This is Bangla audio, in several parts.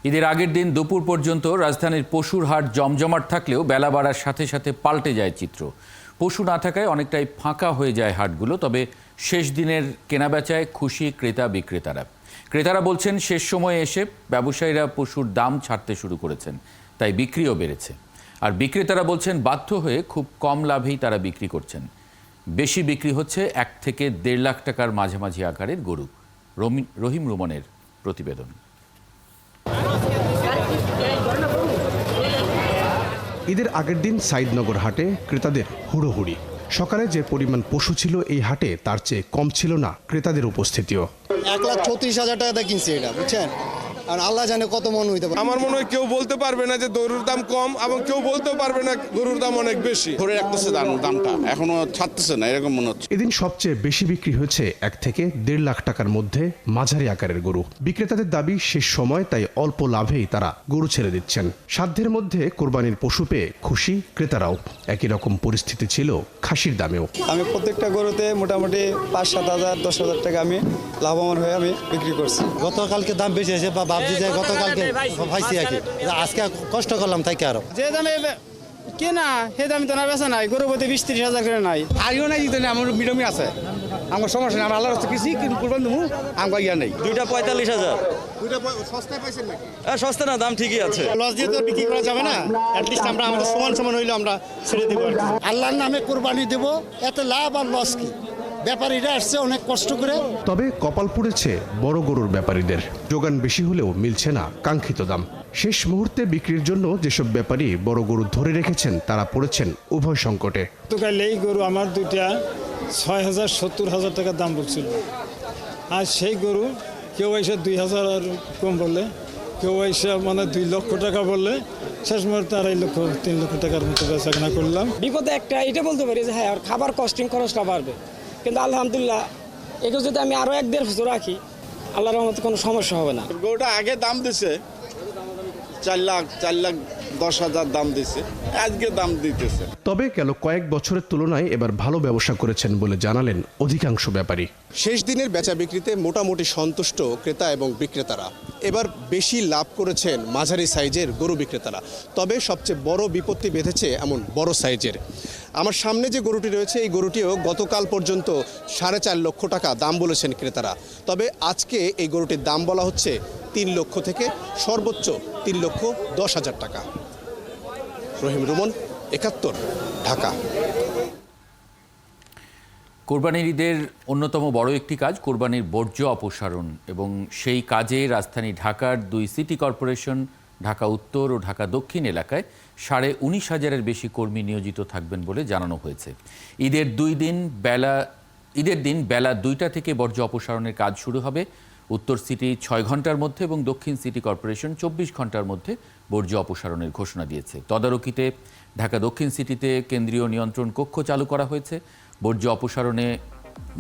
ঈদের আগের দিন দুপুর পর্যন্ত রাজধানীর পশুর হাট জমজমাট থাকলেও বেলা বাড়ার সাথে সাথে পাল্টে যায় চিত্র। পশু না থাকায় অনেকটাই ফাঁকা হয়ে যায় হাটগুলো। তবে শেষ দিনের কেনাবেচায় খুশি ক্রেতা বিক্রেতারা। ক্রেতারা বলছেন শেষ সময়ে এসে ব্যবসায়ীরা পশুর দাম ছাড়তে শুরু করেছেন, তাই বিক্রিও বেড়েছে। আর বিক্রেতারা বলছেন বাধ্য হয়ে খুব কম লাভেই তারা বিক্রি করছেন। বেশি বিক্রি হচ্ছে 1 থেকে 1.5 লাখ টাকার মাঝামাঝি আকারের গরু। রহিম রুমনের প্রতিবেদন। ঈদের আগের দিন সাইদনগর হাটে ক্রেতাদের হুড়োহুড়ি। সকালে যে পরিমাণ পশু ছিল এই হাটে তার চেয়ে কম ছিল না ক্রেতাদের উপস্থিতিও। 1,36,000 টাকা দিয়ে কিনছি এটা, বুঝছেন? আর আল্লাহ জানে কত মন হইতে পারে। আমার মনে হয় কেউ বলতে পারবে না যে গরুর দাম কম, এবং কেউ বলতেও পারবে না গরুর দাম অনেক বেশি। ধরে রাখতেছে দামটা, এখনো ছাড়তেছে না, এরকম মনে হচ্ছে। এদিন সবচেয়ে বেশি বিক্রি হয়েছে 1 থেকে 1.5 লাখ টাকার মধ্যে মাঝারি আকারের গরু। বিক্রেতাদের দাবি শেষ সময়, তাই অল্প লাভেই তারা গরু ছেড়ে দিচ্ছেন। সাধ্যের মধ্যে কোরবানির পশু পেয়ে খুশি ক্রেতারাও। একই রকম পরিস্থিতি ছিল খাসির দামেও। আমি প্রত্যেকটা গরুতে মোটামুটি 5-7 হাজার 10 হাজার টাকা আমি লাভবান হয়ে আমি বিক্রি করছি। গতকালকে দাম বেশি হয়েছে বা ভাবছি যে গতকালকে পাইছি আর কি, আজকে কষ্ট করলাম তাই কি আরো যে দামে কেনা সে দামে তো না বেচা নাই। গরু প্রতি 20-30 হাজার করে নাই। আইও নাই দিতে আমার মিডমই আছে, আমার সমস্যা নেই। আমার আল্লাহর হচ্ছে কিছু কিন্তু কুরবান দেবো, আমার ইয়া নেই। দুইটা 45,000। সস্তায় পাইছেন নাকি? সস্তা না, দাম ঠিকই আছে। লস দিয়ে তো বিক্রি করা যাবে না, অ্যাটলিস্ট আমরা আমাদের সমান হইলে আমরা ছেড়ে দেবো। আল্লাহর নামে কোরবানি দেবো, এত লাভ আর লস কি? ব্যাপারীরা আসছে অনেক কষ্ট করে। তবে কপাল পুড়েছে বড় গরুর ব্যাপারীদের। যোগান বেশি হলেও মিলছে না কাঙ্ক্ষিত দাম। শেষ মুহূর্তে বিক্রির জন্য যেসব ব্যাপারী বড় গরু ধরে রেখেছেন তারা পড়েছেন উভয় সংকটে। গতকাল এই গরু আমার দুইটা 6,000-70,000 টাকার দাম বলছিল। আর সেই গরু কেউ এসে 2,000 আর কম বললে, কেউ এসে মানে 2 লক্ষ টাকা বললে, শেষ মুহূর্তে 2.5 লক্ষ 3 লক্ষ টাকার মতো বেচা কেনা করলাম। বিপদে একটা এটা বলতে পারি যে হ্যাঁ, আর খাবার কস্টিং খরচটা বাড়বে, কিন্তু আলহামদুলিল্লাহ এগুলো যদি আমি আরো 1-1.5 বছর রাখি, আল্লাহর রহমতে কোনো সমস্যা হবে না। গরুটা আগে দাম দিছে 4,10,000 দাম দিছে, আজকে দাম দিতেছে। তবে গেল কয়েক বছরের তুলনায় এবার ভালো ব্যবসা করেছেন বলে জানালেন অধিকাংশ ব্যাপারী। শেষ দিনের বেচা বিক্রিতে মোটামুটি সন্তুষ্ট ক্রেতা এবং বিক্রেতারা। এবার বেশি লাভ করেছেন মাঝারি সাইজের গরু বিক্রেতারা। তবে সবচেয়ে বড় বিপত্তি বেঁধেছে এমন বড় সাইজের। আমার সামনে যে গরুটি রয়েছে এই গরুটিও গতকাল পর্যন্ত 4.5 লক্ষ টাকা দাম বলেছেন ক্রেতারা। তবে আজকে এই গরুটির দাম বলা হচ্ছে 3 লক্ষ থেকে সর্বোচ্চ 3,10,000 টাকা। রহিম রুমন, 71, ঢাকা। কোরবানির ঈদের অন্যতম বড় একটি কাজ কোরবানির বর্জ্য অপসারণ, এবং সেই কাজে রাজধানী ঢাকার 2 সিটি কর্পোরেশন, ঢাকা উত্তর ও ঢাকা দক্ষিণ এলাকায় 19,500-এর বেশি কর্মী নিয়োজিত থাকবেন বলে জানানো হয়েছে। ঈদের দিন বেলা 2টা থেকে বর্জ্য অপসারণের কাজ শুরু হবে। উত্তর সিটি 6 ঘন্টার মধ্যে এবং দক্ষিণ সিটি কর্পোরেশন 24 ঘন্টার মধ্যে বর্জ্য অপসারণের ঘোষণা দিয়েছে। তদারকিতে ঢাকা দক্ষিণ সিটিতে কেন্দ্রীয় নিয়ন্ত্রণ কক্ষ চালু করা হয়েছে। বর্জ্য অপসারণে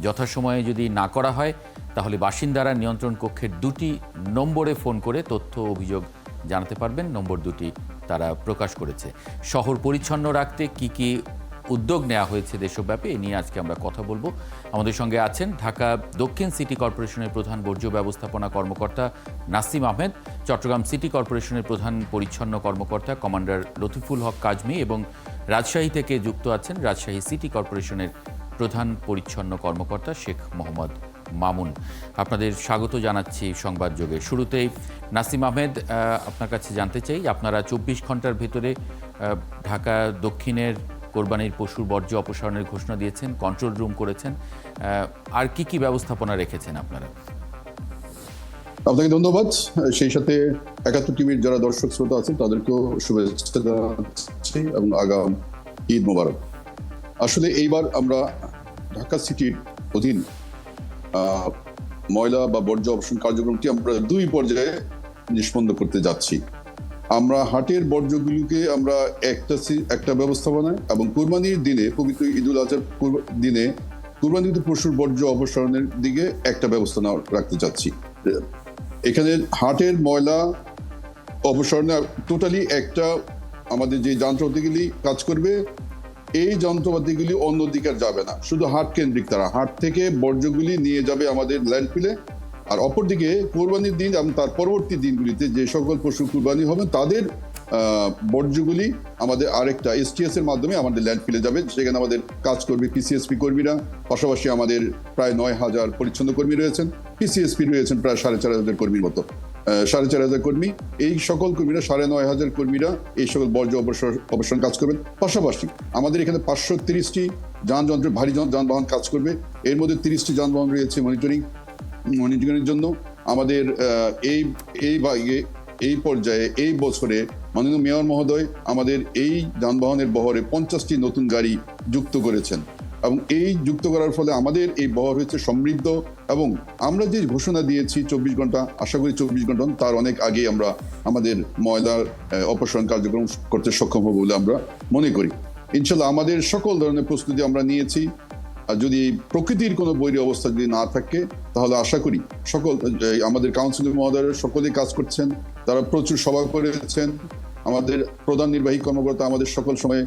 যথাসময়ে যদি না করা হয় তাহলে বাসিন্দারা নিয়ন্ত্রণ কক্ষের 2টি নম্বরে ফোন করে তথ্য অভিযোগ জানাতে পারবেন। নম্বর 2টি তারা প্রকাশ করেছে। শহর পরিচ্ছন্ন রাখতে কি উদ্যোগ নেওয়া হয়েছে দেশব্যাপী, এ নিয়ে আজকে আমরা কথা বলবো। আমাদের সঙ্গে আছেন ঢাকা দক্ষিণ সিটি কর্পোরেশনের প্রধান বর্জ্য ব্যবস্থাপনা কর্মকর্তা নাসিম আহমেদ, চট্টগ্রাম সিটি কর্পোরেশনের প্রধান পরিচ্ছন্ন কর্মকর্তা কমান্ডার লতিফুল হক কাজমি, এবং রাজশাহী থেকে যুক্ত আছেন রাজশাহী সিটি কর্পোরেশনের প্রধান পরিচ্ছন্ন কর্মকর্তা শেখ মোহাম্মদ মামুন। আপনাদের স্বাগত জানাচ্ছি সংবাদযোগে। শুরুতেই নাসিম আহমেদ, আপনার কাছে জানতে চাই, আপনারা 24 ঘন্টার ভেতরে ঢাকা দক্ষিণের কোরবানির পশুর বর্জ্য অপসারণের ঘোষণা দিয়েছেন, কন্ট্রোল রুম করেছেন, আর কি ব্যবস্থাপনা রেখেছেন আপনারা? আপনাকে ধন্যবাদ। সেই সাথে 71 টিভির যারা দর্শক শ্রোতা আছেন তাদেরকেও শুভেচ্ছা জানাচ্ছি এবং আগাম ঈদ মোবারক। আসলে এইবার আমরা ঢাকা সিটির অধীন ময়লা বা বর্জ্য অপসারণ কার্যক্রমটি আমরা 2 পর্যায়ে নিষ্পন্ন করতে যাচ্ছি। আমরা হাটের বর্জ্যগুলোকে আমরা একটা ব্যবস্থাপনায়, এবং কুরবানির দিনে, পবিত্র ঈদুল আজহার দিনে কুরবানিত পশুর বর্জ্য অপসারণের দিকে একটা ব্যবস্থা রাখতে চাচ্ছি। এখানে হাটের ময়লা অপসারণে টোটালি একটা আমাদের যে যন্ত্রপাতিগুলি কাজ করবে, এই যন্ত্রপাতিগুলি অন্যদিকে যাবে না, শুধু হাট কেন্দ্রিক। তারা হাট থেকে বর্জ্যগুলি নিয়ে যাবে আমাদের ল্যান্ডফিলে, আর অপরদিকে কোরবানির দিন এবং তার পরবর্তী দিনগুলিতে যে সকল পশু কোরবানি হবে তাদের বর্জ্যগুলি আমাদের আরেকটা STS এর মাধ্যমে আমাদের ল্যান্ডফিলে যাবে। সেখানে আমাদের কাজ করবে PCSP কর্মীরা, পাশাপাশি আমাদের প্রায় 9,000 পরিচ্ছন্ন কর্মী রয়েছেন, PCSP রয়েছেন প্রায় 4,500 কর্মীর মতো, 4,500 কর্মী। এই সকল কর্মীরা 9,500 কর্মীরা এই সকল বর্জ্য অপসারণ কাজ করবেন। পাশাপাশি আমাদের এখানে 530টি যানযন্ত্র ভারী যানবাহন কাজ করবে। এর মধ্যে 30টি যানবাহন রয়েছে মনিটরিংয়ের জন্য। আমাদের এই পর্যায়ে এই বছরে মাননীয় মেয়র মহোদয় আমাদের এই যানবাহনের বহরে 50টি নতুন গাড়ি যুক্ত করেছেন এবং এই যুক্ত করার ফলে আমাদের এই বহর হচ্ছে সমৃদ্ধ। এবং আমরা যে ঘোষণা দিয়েছি 24 ঘন্টা, আশা করি 24 ঘন্টা তার অনেক আগে আমরা আমাদের ময়লার অপসারণ কার্যক্রম করতে সক্ষম হব বলে আমরা মনে করি। ইনশাল্লাহ আমাদের সকল ধরনের প্রস্তুতি আমরা নিয়েছি। আর যদি প্রকৃতির কোনো বৈরী অবস্থা যদি না থাকে তাহলে আশা করি সকল আমাদের কাউন্সিলর মহোদয়ের সকলেই কাজ করছেন, তারা প্রচুর সভা করেছেন। আমাদের প্রধান নির্বাহী কর্মকর্তা আমাদের সকল সময়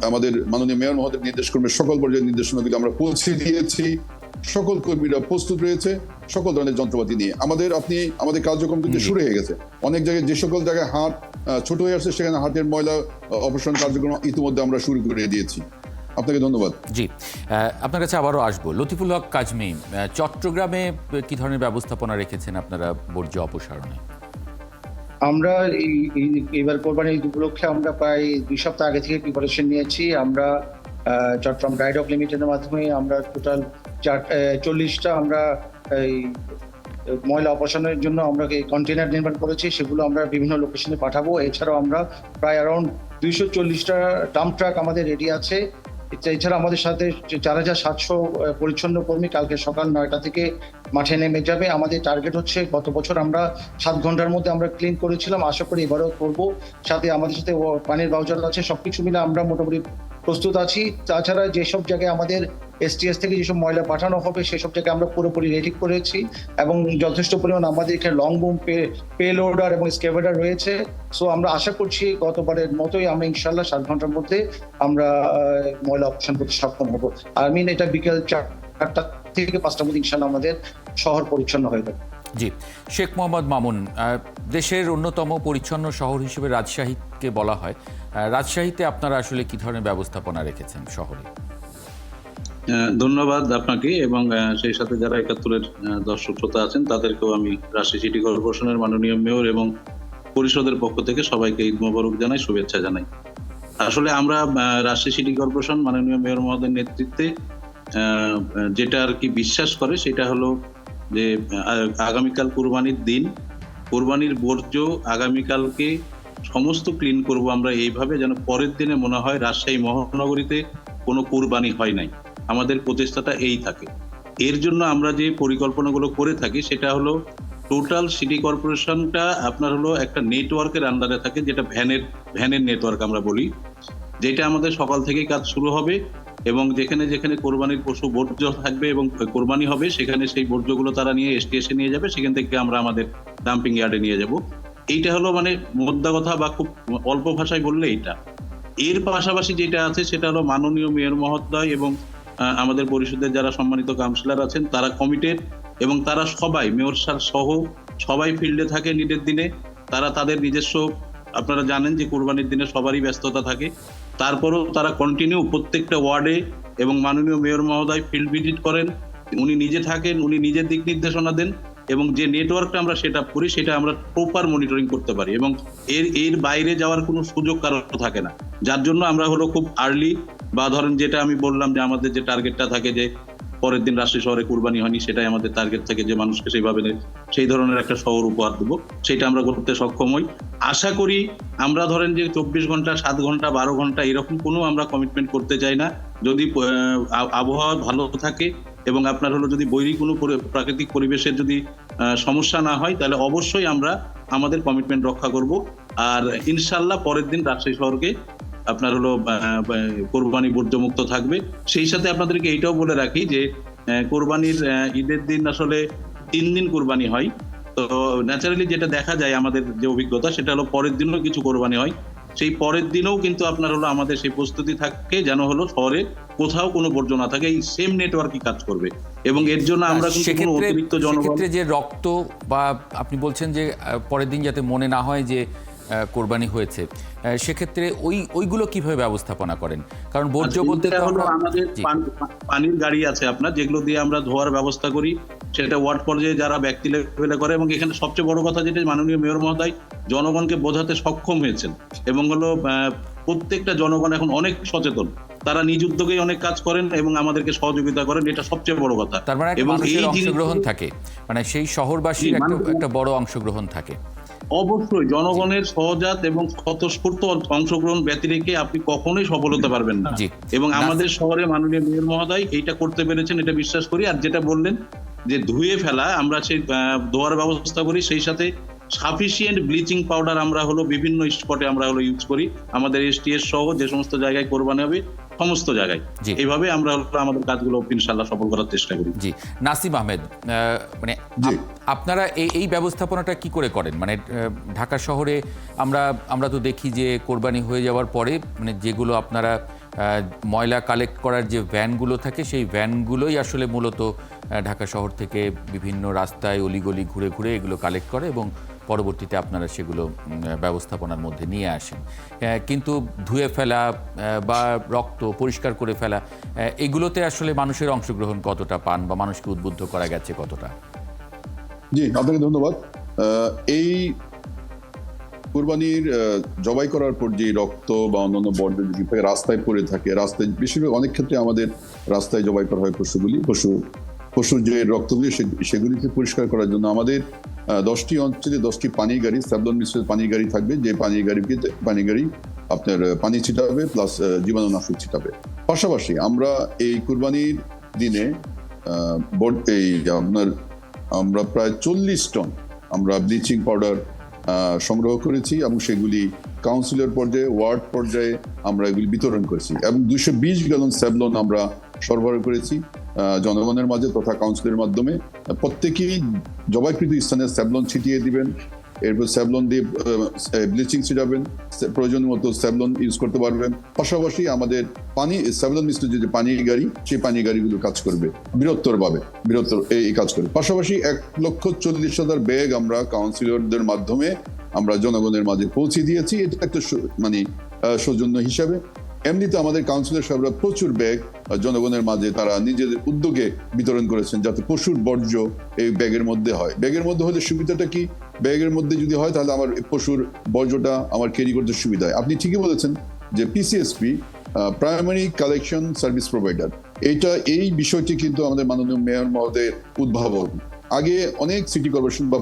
আমাদের মাননীয় মেয়র মহোদয়ের নির্দেশক্রমে সকল পর্যায়ের নির্দেশনাগুলি আমরা পৌঁছে দিয়েছি। সকল কর্মীরা প্রস্তুত রয়েছে সকল ধরনের যন্ত্রপাতি নিয়ে। আমাদের কার্যক্রম কিন্তু শুরু হয়ে গেছে। অনেক জায়গায় যে সকল জায়গায় হাট ছোট হয়ে আসছে সেখানে হাটের ময়লা অপসারণ কার্যক্রম ইতিমধ্যে আমরা শুরু করে দিয়েছি। আপনাকে ধন্যবাদ। জি, আপনার কাছে আবারও আসবো। লতিফুল হক কাজমি, চট্টগ্রামে কি ধরনের ব্যবস্থাপনা রেখেছেন আপনারা বর্জ্য অপসারণে? আমরা এবার কোরবানি ঈদ উপলক্ষে আমরা প্রায় 2 সপ্তাহ আগে থেকে প্রিপারেশন নিয়েছি। আমরা চট্টগ্রাম ড্রাই ডক লিমিটেডের মাধ্যমে আমরা টোটাল 40টা আমরা এই ময়লা অপসারণের জন্য আমরা কন্টেনার নির্মাণ করেছি, সেগুলো আমরা বিভিন্ন লোকেশনে পাঠাবো। এছাড়াও আমরা প্রায় অ্যারাউন্ড 240টা ডাম্প ট্রাক আমাদের রেডি আছে। এছাড়া আমাদের সাথে 4,700 পরিচ্ছন্ন কর্মী কালকে সকাল 9টা থেকে মাঠে নেমে যাবে। আমাদের টার্গেট হচ্ছে, গত বছর আমরা 7 ঘন্টার মধ্যে আমরা ক্লিন করেছিলাম, আশা করি এবারও করবো। সাথে আমাদের সাথে পানির ভাউচার আছে, সবকিছু মিলে আমরা মোটামুটি প্রস্তুত আছি। তাছাড়া যেসব জায়গায় আমাদের STS থেকে যেসব ময়লা পাঠানো হবে সেসব জায়গায় আমরা পুরোপুরি রেডি করেছি এবং যথেষ্ট পরিমাণ আমাদের এখানে লং বুম পে লোডার এবং স্কেভেডার রয়েছে। সো আমরা আশা করছি গতবারের মতোই আমরা ইনশাল্লাহ 7 ঘন্টার মধ্যে আমরা ময়লা অপসারণ করতে সক্ষম হবো। এটা বিকেল 4টা থেকে 5টার মধ্যে ইনশাল্লাহ আমাদের শহর পরিচ্ছন্ন হয়ে যাবে। জি, শেখ মোহাম্মদ মামুন, দেশের অন্যতম পরিচ্ছন্ন শহর হিসেবে রাজশাহীকে বলা হয়। রাজশাহীতে আপনারা আসলে কি ধরনের ব্যবস্থাপনা রেখেছেন শহরে? ধন্যবাদ আপনাকে এবং সেই সাথে যারা 71-এর দর্শক শ্রোতা আছেন তাদেরকেও আমি রাজশাহী সিটি কর্পোরেশনের মাননীয় মেয়র এবং পরিষদের পক্ষ থেকে সবাইকে ঈদ মোবারক জানাই, শুভেচ্ছা জানাই। আসলে আমরা রাজশাহী সিটি কর্পোরেশন মাননীয় মেয়র মহোদয়ের নেতৃত্বে যেটা আর কি বিশ্বাস করে সেটা হলো যে আগামীকাল কুরবানির দিন, কুরবানির বর্জ্য আগামীকালকে সমস্ত ক্লিন করব আমরা এইভাবে যেন পরের দিনে মনে হয় রাজশাহী মহানগরীতে কোনো কুরবানি হয় নাই। আমাদের প্রচেষ্টাটা এই থাকে। এর জন্য আমরা যে পরিকল্পনাগুলো করে থাকি সেটা হলো টোটাল সিটি কর্পোরেশনটা আপনার হলো একটা নেটওয়ার্কের আন্ডারে থাকে, যেটা ভ্যানের নেটওয়ার্ক আমরা বলি, যেটা আমাদের সকাল থেকেই কাজ শুরু হবে এবং যেখানে যেখানে কোরবানির পশু বর্জ্য থাকবে এবং কোরবানি হবে সেখানে সেই বর্জ্যগুলো তারা নিয়ে STS-এ নিয়ে যাবে, সেখান থেকে আমরা আমাদের ডাম্পিং ইয়ার্ডে নিয়ে যাব। এইটা হলো মানে মোদ্দা কথা বা খুব অল্প ভাষায় বললে এইটা। এর পাশাপাশি যেটা আছে সেটা হলো মাননীয় মেয়র মহোদয় এবং আমাদের পরিষদের যারা সম্মানিত কাউন্সিলর আছেন তারা কমিটেড এবং তারা সবাই মেয়র স্যার সহ সবাই ফিল্ডে থাকে ঈদের দিনে। তারা তাদের নিজস্ব, আপনারা জানেন যে কুরবানির দিনে সবারই ব্যস্ততা থাকে, তারপরও তারা কন্টিনিউ প্রত্যেকটা ওয়ার্ডে এবং মাননীয় মেয়র মহোদয় ফিল্ড ভিজিট করেন, উনি নিজে থাকেন, উনি নিজের দিক নির্দেশনা দেন এবং যে নেটওয়ার্কটা আমরা সেট আপ করি সেটা আমরা প্রপার মনিটরিং করতে পারি এবং এর বাইরে যাওয়ার কোনো সুযোগ কারো থাকে না। যার জন্য আমরা হলো খুব আর্লি বা ধরেন যেটা আমি বললাম যে আমাদের যে টার্গেটটা থাকে যে পরের দিন রাজশাহী শহরে কুরবানি হয়নি, সেটাই আমাদের টার্গেট থাকে যে মানুষকে সেইভাবে সেই ধরনের একটা শহর উপহার দেবো, সেটা আমরা করতে সক্ষম হই। আশা করি আমরা ধরেন যে 24 ঘন্টা 7 ঘন্টা 12 ঘন্টা এরকম কোনো আমরা কমিটমেন্ট করতে চাই না। যদি আবহাওয়া ভালো থাকে এবং আপনার হলো যদি বৈরী কোনো প্রাকৃতিক পরিবেশের যদি সমস্যা না হয় তাহলে অবশ্যই আমরা আমাদের কমিটমেন্ট রক্ষা করব। আর ইনশাল্লাহ পরের দিন রাজশাহী শহরকে আপনার হলো কোরবানি বর্জ্যমুক্ত থাকবে। সেই সাথে আপনাদেরকে এইটাও বলে রাখি যে কোরবানির ঈদের দিন আসলে 3 দিন কোরবানি হয়। তো ন্যাচারালি যেটা দেখা যায় আমাদের যে অভিজ্ঞতা সেটা হলো পরের দিনও কিছু কোরবানি হয়, সেই পরের দিনেও কিন্তু আপনার হলো আমাদের সেই প্রস্তুতি থাকে যেন হলো শহরে কোথাও কোনো বর্জ্য না থাকে, এই সেম নেটওয়ার্কই কাজ করবে এবং এর জন্য আমরা কিন্তু কোনো অতিরিক্ত জনবল সেক্ষেত্রে যে রক্ত বা আপনি বলছেন যে পরের দিন যাতে মনে না হয় যে কোরবানি হয়েছে, সেক্ষেত্রে ওইগুলো কিভাবে ব্যবস্থাপনা করেন? কারণ বর্জ্য বলতে তো আমরা আমাদের পানির গাড়ি আছে আপনার, যেগুলো দিয়ে আমরা ধোয়ার ব্যবস্থা করি, সেটা ওয়ার্ড পর্যায়ে যারা ব্যক্তি লেভেলে করে। এবং এখানে সবচেয়ে বড় কথা যেটা মাননীয় মেয়র মহোদয় জনগণকে বোঝাতে সক্ষম হয়েছেন এবং হলো প্রত্যেকটা জনগণ এখন অনেক সচেতন, তারা নিজ উদ্যোগেই অনেক কাজ করেন এবং আমাদেরকে সহযোগিতা করেন, এটা সবচেয়ে বড় কথা। তার মানে এবং মানুষের এই অংশগ্রহণ থাকে, মানে সেই শহরবাসীর একটা বড় অংশগ্রহণ থাকে। অবশ্যই জনগণের সহজাত এবং স্বতঃস্ফূর্ত অংশগ্রহণ ব্যতি রেখে আপনি কখনোই সফল হতে পারবেন না। এবং আমাদের শহরে মাননীয় মেয়র মহোদয় এইটা করতে পেরেছেন, এটা বিশ্বাস করি। আর যেটা বললেন যে ধুয়ে ফেলা, আমরা সেই ধোয়ার ব্যবস্থা করি, সেই সাথে সাফিসিয়েন্ট ব্লিচিং পাউডার আমরা হলো বিভিন্ন স্পটে আমরা হলো ইউজ করি, আমাদের STS সহ যে সমস্ত জায়গায় কোরবানি হবে সমস্ত জায়গায়। এইভাবে আমরা আমাদের কাজগুলো ইনশাআল্লাহ সফল করার চেষ্টা করি। জি, নাসিম আহমেদ, মানে আপনারা এই ব্যবস্থাপনাটা কি করে করেন? মানে ঢাকা শহরে আমরা তো দেখি যে কোরবানি হয়ে যাওয়ার পরে মানে যেগুলো আপনারা ময়লা কালেক্ট করার যে ভ্যানগুলো থাকে, সেই ভ্যানগুলোই আসলে মূলত ঢাকা শহর থেকে বিভিন্ন রাস্তায় অলিগলি ঘুরে ঘুরে এগুলো কালেক্ট করে এবং পরবর্তীতে আপনারা সেগুলো ব্যবস্থাপনার মধ্যে নিয়ে আসেন। কিন্তু ধুয়ে ফেলা বা রক্ত পরিষ্কার করে ফেলা, এগুলোতে আসলে মানুষের অংশগ্রহণ কতটা পান বা মানুষকে উদ্বুদ্ধ করা গেছে কতটা? জি, আপনাকে ধন্যবাদ। এই কুরবানির জবাই করার পর যে রক্ত বা অন্যান্য বর্জ্য রাস্তায় পড়ে থাকে, রাস্তায় বেশিরভাগ অনেক ক্ষেত্রে আমাদের রাস্তায় জবাই করা হয় পশুর যে রক্তগুলি সেগুলিকে পরিষ্কার করার জন্য আমাদের 10টি অঞ্চলে 10টি পানির গাড়ি, স্যাভলন মিশ্রিত পানির গাড়ি থাকবে, যে পানি গাড়ি আপনার পানি ছিটাবে প্লাস জীবাণুনাশক ছিটাবে। পাশাপাশি আমরা এই কুরবানির দিনে আমরা প্রায় 40 টন আমরা ব্লিচিং পাউডার সংগ্রহ করেছি এবং সেগুলি কাউন্সিলর পর্যায়ে, ওয়ার্ড পর্যায়ে আমরা এগুলি বিতরণ করেছি এবং 220 গ্যালন স্যাভলন আমরা সরবরাহ করেছি জনগণের মাঝে তথা কাউন্সিলের মাধ্যমে। প্রত্যেকেই জবাইকৃত স্থানে স্যাভলন ছিটিয়ে দিবেন, এরপর স্যাভলন দিয়ে ব্লিচিং ছিটাবেন, প্রয়োজন মতো স্যাভলন ইউজ করতে পারবেন। পাশাপাশি আমাদের স্যাভলন মিশ্রিত যে পানির গাড়ি, সেই পানির গাড়িগুলো কাজ করবে বৃহত্তর এই কাজ করবে। পাশাপাশি 1,40,000 ব্যাগ আমরা কাউন্সিলরদের মাধ্যমে আমরা জনগণের মাঝে পৌঁছে দিয়েছি। এটা একটা মানে সৌজন্য হিসাবে। এমনিতে আমাদের কাউন্সিলর সাহেবরা প্রচুর ব্যাগ জনগণের মাঝে তারা নিজেদের উদ্যোগে বিতরণ করেছেন, যাতে পশুর বর্জ্য এই ব্যাগের মধ্যে হয়। ব্যাগের মধ্যে হলে সুবিধাটা কি, ব্যাগের মধ্যে যদি হয় তাহলে আমার পশুর বর্জ্যটা আমার ক্যারি করতে সুবিধা হয়। আপনি ঠিকই বলেছেন যে PCSP primary collection service provider, এই বিষয়টি কিন্তু আমাদের মাননীয় মেয়র মহোদয়ের উদ্ভাবন। আগে অনেক সিটি কর্পোরেশন বা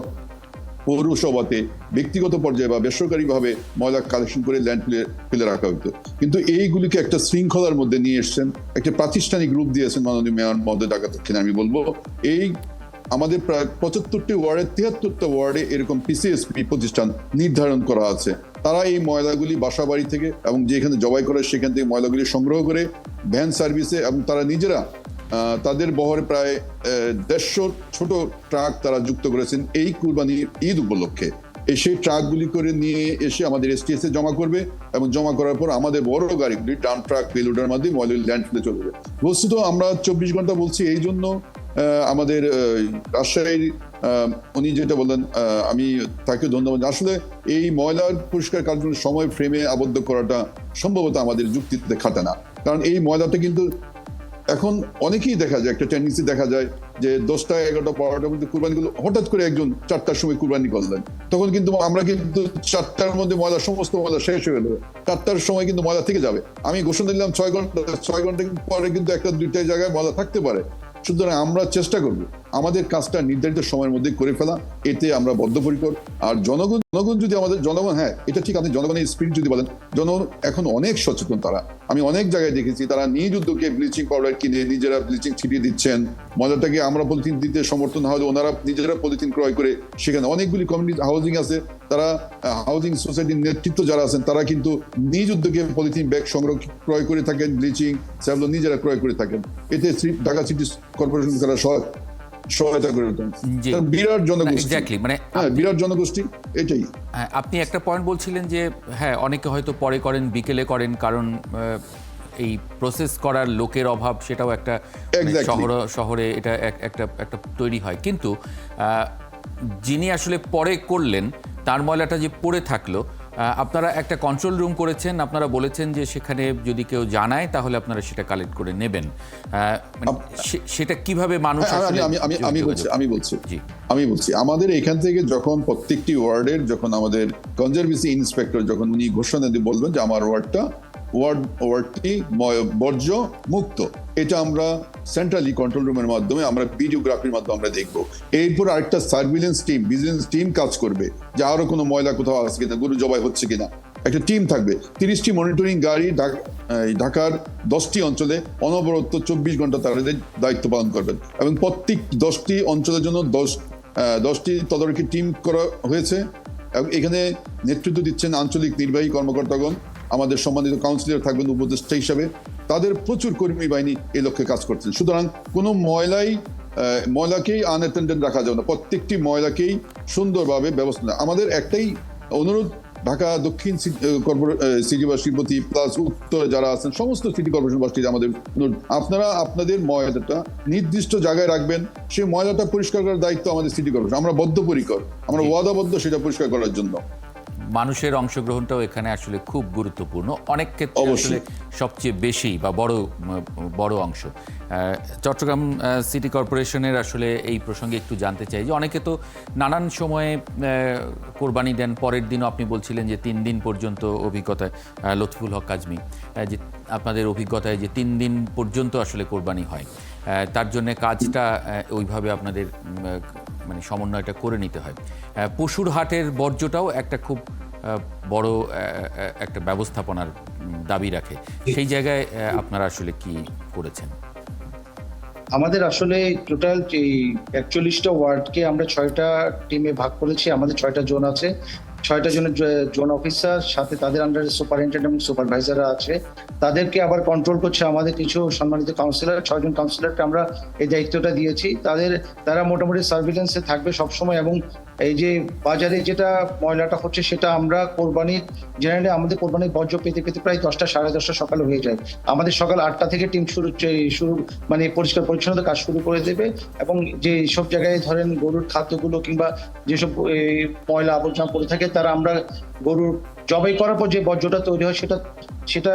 পৌরসভাতে ব্যক্তিগত পর্যায়ে বা বেসরকারিভাবে ময়লা কালেকশন করে ল্যান্ড ফেলে রাখা হতো, কিন্তু এইগুলিকে একটা শৃঙ্খলার মধ্যে নিয়ে এসছেন, একটা প্রাতিষ্ঠানিক রূপ দিয়েছেন মাননীয় মেয়র মহোদয় ঢাকা দক্ষিণে। আমি বলবো এই আমাদের প্রায় 75টি ওয়ার্ডে 73টা ওয়ার্ডে এরকম PCSP প্রতিষ্ঠান নির্ধারণ করা আছে। তারা এই ময়লাগুলি বাসা বাড়ি থেকে এবং যেখানে জবাই করে সেখান থেকে ময়লাগুলি সংগ্রহ করে ভ্যান সার্ভিসে, এবং তারা নিজেরা তাদের বহরে প্রায় 150 ছোট ট্রাক তারা যুক্ত করেছেন এই কুরবানির ঈদ উপলক্ষে। সেই ট্রাকগুলি করে নিয়ে এসে আমাদের STS এ জমা করবে এবং জমা করার পর আমাদের বড় গাড়িগুলি ডাম্প ট্রাক পেলোডার মাধ্যমে ময়লা ল্যান্ডফিলে চলে যাবে। বস্তুত আমরা 24 ঘন্টা বলছি এই জন্য আমাদের রাজশাহীর উনি যেটা বললেন, আমি তাকে ধন্যবাদ। আসলে এই ময়লার পরিষ্কার কার্যক্রমের সময় ফ্রেমে আবদ্ধ করাটা সম্ভবত আমাদের যুক্তিতে খাটে না, কারণ এই ময়লাটা কিন্তু এখন অনেকেই দেখা যায়, একটা টেন্ডেন্সি দেখা যায় যে 10টা 11টা 12টার মধ্যে কুরবানিগুলো হঠাৎ করে একজন 4টার সময় কুরবানি করলেন, তখন কিন্তু আমরা কিন্তু 4টার মধ্যে সমস্ত ময়লা শেষ হয়ে গেল, 4টার সময় কিন্তু ময়লা থেকে যাবে। আমি ঘোষণা দিলাম 6 ঘন্টা পরে কিন্তু 1-2 জায়গায় ময়লা থাকতে পারে। সুতরাং আমরা চেষ্টা করব আমাদের কাজটা নির্ধারিত সময়ের মধ্যে করে ফেলা, এতে আমরা বদ্ধপরিকর। আর জনগণ যদি জনগণ, হ্যাঁ এটা ঠিক, আপনি জনগণের স্পিরিট যদি বলেন, জনগণ এখন অনেক সচেতন। আমি অনেক জায়গায় দেখেছি তারা নিজ উদ্যোগে ব্লিচিং পাউডার কিনে নিজেরা ব্লিচিং ছিটিয়ে দিচ্ছেন। ময়লাটাকে আমরা পলিথিন দিতে সমর্থন না হলে ওনারা নিজেরা পলিথিন ক্রয় করে, সেখানে অনেকগুলি কমিউনিটি হাউজিং আছে, তারা হাউজিং সোসাইটির নেতৃত্ব যারা আছেন তারা কিন্তু নিজ উদ্যোগে পলিথিন ব্যাগ সংগ্রহ ক্রয় করে থাকেন, ব্লিচিং স্যাভলন নিজেরা ক্রয় করে থাকেন। এতে ঢাকা সিটি কর্পোরেশন তারা সহায়তা করে দিতাম। জি। তার বিরাট জনগোষ্ঠী, এক্স্যাক্টলি, মানে হ্যাঁ বিরাট জনগোষ্ঠী, এটাই। হ্যাঁ, আপনি একটা পয়েন্ট বলছিলেন যে হ্যাঁ অনেকে হয়তো পরে করেন, বিকেলে করেন, কারণ এই প্রসেস করার লোকের অভাব, সেটাও একটা Exactly. শহরে এটা একটা তৈরি হয়। কিন্তু যিনি আসলে পরে করলেন তার ময়লাটা যে পড়ে থাকলো, আপনারা একটা কন্ট্রোল রুম করেছেন, আপনারা বলেছেন যে সেখানে যদি কেউ জানায় তাহলে আপনারা সেটা কালেক্ট করে নেবেন। মানে সেটা কিভাবে মানুষ আসলে আমি বলছি আমাদের এখান থেকে যখন প্রত্যেকটি ওয়ার্ডের যখন আমাদের কনজারভেন্সি ইন্সপেক্টর যখন উনি ঘোষণা দিয়ে বলবেন যে আমার ওয়ার্ডটি বর্জ্য মুক্ত, এটা আমরা সেন্ট্রালি কন্ট্রোল রুমের মাধ্যমে আমরা ভিডিওগ্রাফির মাধ্যমে আমরা দেখবো। এরপর আরেকটা সার্ভিলেন্স টিম, ভিজিলেন্স টিম কাজ করবে যে আরো কোনো ময়লা কোথাও আছে কিনা, গরু জবাই হচ্ছে কিনা। একটা টিম থাকবে, 30টি মনিটরিং গাড়ি ঢাকার 10টি অঞ্চলে অনবরত 24 ঘন্টা তাদের দায়িত্ব পালন করবেন, এবং প্রত্যেক 10টি অঞ্চলের জন্য 10টি তদারকি টিম করা হয়েছে। এবং এখানে নেতৃত্ব দিচ্ছেন আঞ্চলিক নির্বাহী কর্মকর্তাগণ, আমাদের সম্মানিত কাউন্সিলর থাকবেন উপদেষ্টা হিসাবে, তাদের প্রচুর কর্মী বাহিনী এই লক্ষ্যে কাজ করছেন। সুতরাং কোনো ময়লাকেই আনঅ্যাটেন্ডেড রাখা যাবে না, প্রত্যেকটি ময়লাকেই সুন্দরভাবে ব্যবস্থা নেওয়া। আমাদের একটাই অনুরোধ, ঢাকা দক্ষিণ সিটি বা শিল্পতি প্লাস উত্তরে যারা আছেন সমস্ত সিটি কর্পোরেশনবাসীর আমাদের অনুরোধ, আপনারা আপনাদের ময়লাটা নির্দিষ্ট জায়গায় রাখবেন। সেই ময়লাটা পরিষ্কার করার দায়িত্ব আমাদের সিটি কর্পোরেশন, আমরা বদ্ধপরিকর, আমরা ওয়াদাবদ্ধ সেটা পরিষ্কার করার জন্য। মানুষের অংশগ্রহণটাও এখানে আসলে খুব গুরুত্বপূর্ণ, অনেক ক্ষেত্রে আসলে সবচেয়ে বেশি বা বড় অংশ। চট্টগ্রাম সিটি কর্পোরেশনের আসলে এই প্রসঙ্গে একটু জানতে চাই যে অনেকে তো নানান সময়ে কোরবানি দেন, পরের দিনও আপনি বলছিলেন যে 3 দিন পর্যন্ত অভিজ্ঞতায়, লতিফুল হক কাজমি, যে আপনাদের অভিজ্ঞতায় যে 3 দিন পর্যন্ত আসলে কোরবানি হয়, তার জন্য কাজটা ওইভাবে আপনাদের মানে সমন্বয়টা করে নিতে হয়। পশুর হাটের বর্জ্যটাও একটা খুব বড় একটা ব্যবস্থাপনার দাবি রাখে, সেই জায়গায় আপনারা আসলে কি করেছেন? আমাদের আসলে টোটাল 41টা ওয়ার্ডকে আমরা 6টা টিমে ভাগ করেছি। আমাদের 6টা জোন আছে, 6টা জোন অফিসার, সাথে তাদের আন্ডারে সুপারিনটেন্ডেন্ট এবং সুপারভাইজাররা আছে। তাদেরকে আবার কন্ট্রোল করছে আমাদের কিছু সম্মানিত কাউন্সিলর, 6 জন কাউন্সিলরকে আমরা এই দায়িত্বটা দিয়েছি। তারা মোটামুটি সার্ভিলেন্সে থাকবে সবসময়, এবং এই যে বাজারে যেটা ময়লাটা হচ্ছে সেটা আমরা জেনারেলি আমাদের কোরবানির বর্জ্য পেতে প্রায় 10টা সাড়ে 10টা সকালে হয়ে যায়। আমাদের সকাল 8টা থেকে টিম শুরু মানে পরিষ্কার পরিচ্ছন্নতা কাজ শুরু করে দেবে, এবং যে সব জায়গায় ধরেন গরুর খাদ্যগুলো কিংবা যেসব ময়লা আবর্জনা পড়ে থাকে তারা আমরা গরুর জবাই করার পর যে বর্জ্যটা তৈরি হয় সেটা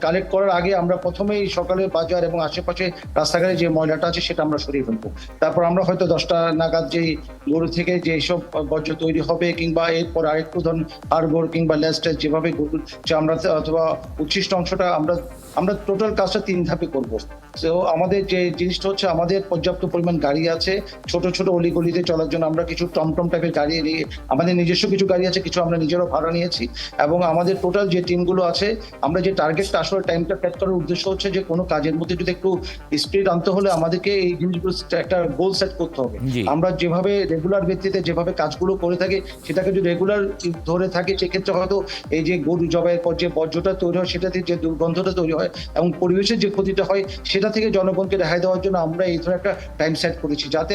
কালেক্ট করার আগে আমরা প্রথমেই সকালে বাজার এবং আশেপাশে রাস্তাঘাটে যে ময়লাটা আছে সেটা আমরা সরিয়ে ফেলবো। তারপর আমরা হয়তো 10টা নাগাদ যেই গরু থেকে যে সব বর্জ্য তৈরি হবে কিংবা এরপর আরেকটু ধরুন হাড়গোড় কিংবা লেজটা যেভাবে গরুর চামড়াতে অথবা উচ্ছিষ্ট অংশটা আমরা টোটাল কাজটা 3 ধাপে করবো। তো আমাদের যে জিনিসটা হচ্ছে আমাদের পর্যাপ্ত পরিমাণ গাড়ি আছে, ছোট ছোট অলিগলিতে চলার জন্য আমরা কিছু টমটম টাইপের গাড়ি নিয়ে, আমাদের নিজস্ব কিছু গাড়ি আছে, কিছু আমরা নিজেরও ভাড়া নিয়েছি। এবং আমাদের টোটাল যে টিমগুলো আছে, আমরা যে টার্গেটটা আসলে টাইমটা সেট করার উদ্দেশ্য হচ্ছে যে কোনো কাজের মধ্যে যদি একটু স্পিড আনতে হলে আমাদেরকে এই জিনিসগুলো একটা গোল সেট করতে হবে। আমরা যেভাবে রেগুলার ভিত্তিতে যেভাবে কাজগুলো করে থাকি সেটাকে যদি রেগুলার ধরে থাকি, সেক্ষেত্রে হয়তো এই যে গরু জবাইয়ের পর যে বর্জ্যটা তৈরি হয় সেটা থেকে যে দুর্গন্ধটা তৈরি হয় এবং পরিবেশের যে ক্ষতিটা হয় সেটা থেকে জনগণকে রেহাই দেওয়ার জন্য আমরা এই ধরনের একটা টাইম সেট করেছি, যাতে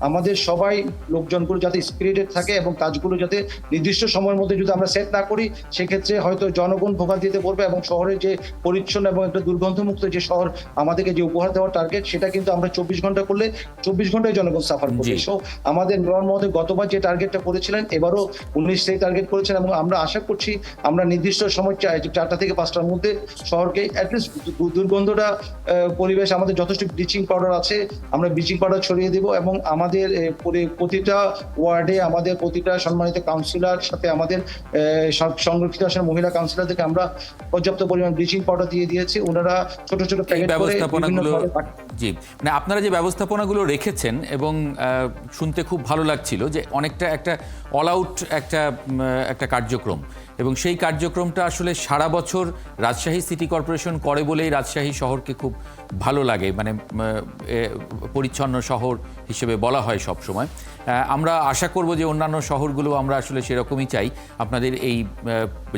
আমাদের সবাই লোকজনগুলো যাতে স্পিরিটেড থাকে এবং কাজগুলো যাতে নির্দিষ্ট সময়ের মধ্যে যদি আমরা সেট না করি সেক্ষেত্রে হয়তো জনগণ ভোগান্তিতে পড়বে, এবং শহরের যে পরিচ্ছন্ন এবং একটা দুর্গন্ধমুক্ত যে শহর আমাদেরকে যে উপহার দেওয়ার টার্গেট সেটা কিন্তু আমরা 24 ঘন্টা করলে 24 ঘন্টায় জনগণ সাফার করবে। সো আমাদের মেয়র মহোদয় গতবার যে টার্গেটটা করেছিলেন এবারও 19 সেই টার্গেট করেছেন, এবং আমরা আশা করছি আমরা নির্দিষ্ট সময় 4টা থেকে 5টার মধ্যে শহরকে অ্যাটলিস্ট দুর্গন্ধটা পরিবেশ, আমাদের যথেষ্ট ব্লিচিং পাউডার আছে, আমরা ব্লিচিং পাউডার ছড়িয়ে দেব, এবং আমাদের প্রতিটা ওয়ার্ডে আমাদের প্রতিটা সম্মানিত কাউন্সিলর সাথে আমাদের সংরক্ষিত আসনের মহিলা কাউন্সিলরদেরকে আমরা পর্যাপ্ত পরিমাণ ব্লিচিং পাউডার দিয়ে দিয়েছি। ওনারা ছোট ছোট প্যাকেট করে জি, মানে আপনারা যে ব্যবস্থাপনাগুলো রেখেছেন এবং শুনতে খুব ভালো লাগছিল যে অনেকটা একটা অল আউট একটা কার্যক্রম, এবং সেই কার্যক্রমটা আসলে সারা বছর রাজশাহী সিটি কর্পোরেশন করে বলেই রাজশাহী শহরকে খুব ভালো লাগে, মানে পরিচ্ছন্ন শহর হিসেবে বলা হয় সব সময়। আমরা আশা করব যে অন্যান্য শহরগুলো আমরা আসলে সেরকমই চাই। আপনাদের এই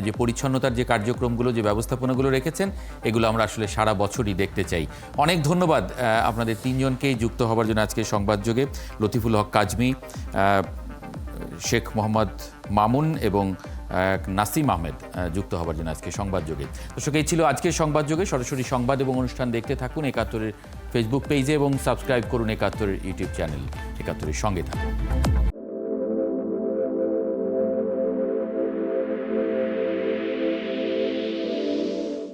যে পরিচ্ছন্নতার যে কার্যক্রমগুলো, যে ব্যবস্থাপনাগুলো রেখেছেন, এগুলো আমরা আসলে সারা বছরই দেখতে চাই। অনেক ধন্যবাদ আপনাদের তিনজনকেই যুক্ত হবার জন্য আজকে সংবাদযোগে, লতিফুল হক কাজমি, শেখ মোহাম্মদ মামুন এবং নাসিম আহমেদ যুক্ত হবার জন্য আজকে সংবাদযোগে। দর্শক, এই ছিল আজকের সংবাদযোগে। সরাসরি সংবাদ এবং অনুষ্ঠান দেখতে থাকুন একাত্তরের ফেসবুক পেজে এবং সাবস্ক্রাইব করুন একাত্তরের ইউটিউব চ্যানেল। একাত্তরের সঙ্গে থাকুন।